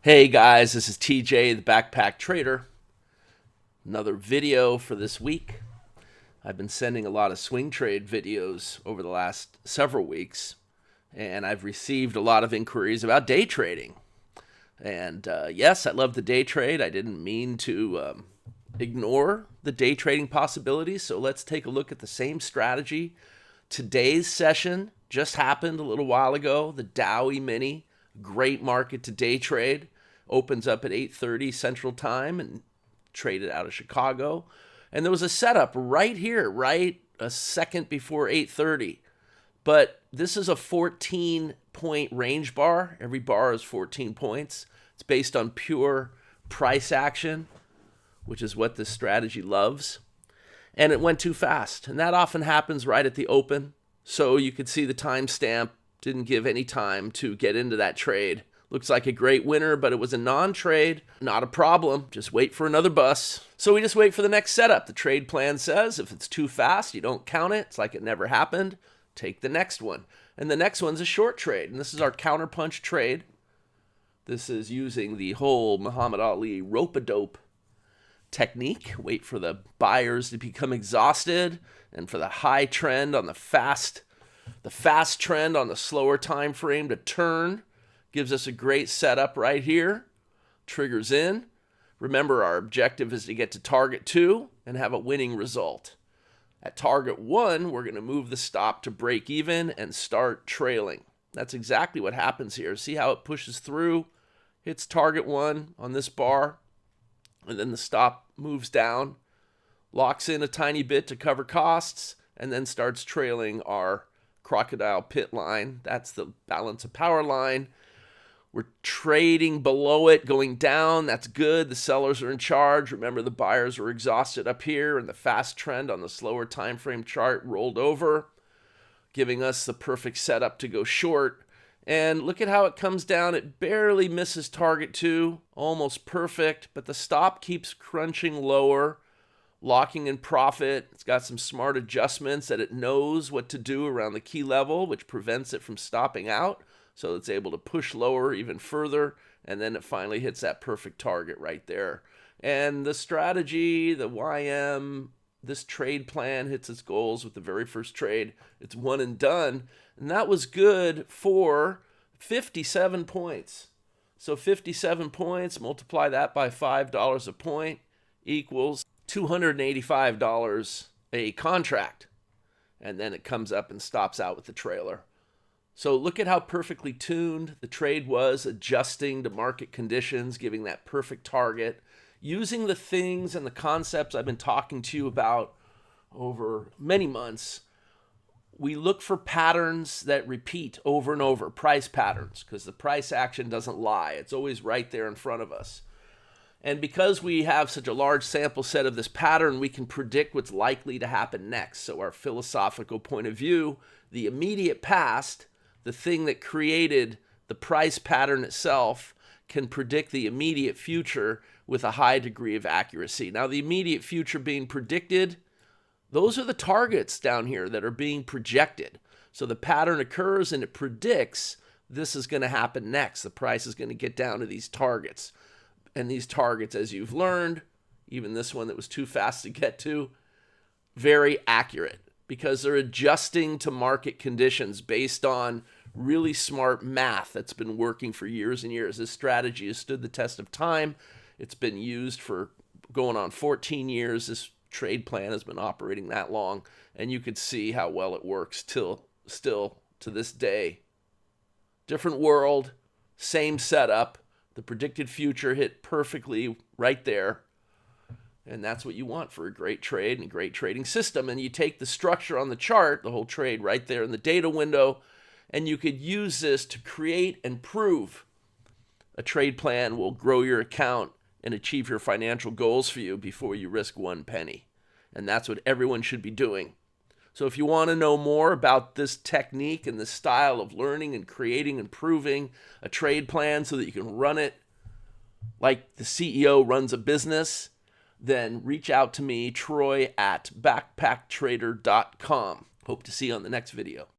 Hey guys, this is TJ, the Backpack Trader. Another video for this week. I've been sending a lot of swing trade videos over the last several weeks, and I've received a lot of inquiries about day trading. And yes, I love the day trade. I didn't mean to ignore the day trading possibilities, so let's take a look at the same strategy. Today's session just happened a little while ago, the Dowwi Mini. Great market to day trade. Opens up at 8:30 Central Time and traded out of Chicago. And there was a setup right here, right a second before 8:30. But this is a 14-point range bar. Every bar is 14 points. It's based on pure price action, which is what this strategy loves. And it went too fast. And that often happens right at the open. So you could see the timestamp didn't give any time to get into that trade. Looks like a great winner, but it was a non-trade. Not a problem. Just wait for another bus. So we just wait for the next setup. The trade plan says if it's too fast, you don't count it. It's like it never happened. Take the next one. And the next one's a short trade. And this is our counterpunch trade. This is using the whole Muhammad Ali rope-a-dope technique. Wait for the buyers to become exhausted and for the high trend on the fast trend on the slower time frame to turn. Gives us a great setup right here. Triggers in. Remember, our objective is to get to target 2 and have a winning result. At target 1, we're going to move the stop to break even and start trailing. That's exactly what happens here. See how it pushes through, hits target 1 on this bar, and then the stop moves down, locks in a tiny bit to cover costs, and then starts trailing our crocodile pit line. That's the balance of power line. We're trading below it, going down. That's good. The sellers are in charge. Remember, the buyers were exhausted up here, and the fast trend on the slower time frame chart rolled over, giving us the perfect setup to go short. And look at how it comes down. It barely misses target 2, almost perfect, but the stop keeps crunching lower, locking in profit. It's got some smart adjustments that it knows what to do around the key level, which prevents it from stopping out. So it's able to push lower even further, and then it finally hits that perfect target right there. And the strategy, the YM, this trade plan hits its goals with the very first trade. It's one and done, and that was good for 57 points. So 57 points, multiply that by $5 a point, equals $285 a contract. And then it comes up and stops out with the trailer. So look at how perfectly tuned the trade was, adjusting to market conditions, giving that perfect target, using the things and the concepts I've been talking to you about over many months. We look for patterns that repeat over and over, price patterns, because the price action doesn't lie. It's always right there in front of us. And because we have such a large sample set of this pattern, we can predict what's likely to happen next. So our philosophical point of view, the immediate past, the thing that created the price pattern itself, can predict the immediate future with a high degree of accuracy. Now, the immediate future being predicted, those are the targets down here that are being projected. So the pattern occurs and it predicts this is going to happen next. The price is going to get down to these targets. And these targets, as you've learned, even this one that was too fast to get to, very accurate, because they're adjusting to market conditions based on really smart math that's been working for years and years. This strategy has stood the test of time. It's been used for going on 14 years. This trade plan has been operating that long, and you could see how well it works still to this day. Different world, same setup. The predicted future hit perfectly right there. And that's what you want for a great trade and a great trading system. And you take the structure on the chart, the whole trade right there in the data window, and you could use this to create and prove a trade plan will grow your account and achieve your financial goals for you before you risk one penny. And that's what everyone should be doing. So if you want to know more about this technique and this style of learning and creating and proving a trade plan so that you can run it like the CEO runs a business, then reach out to me, Troy at backpacktrader.com. Hope to see you on the next video.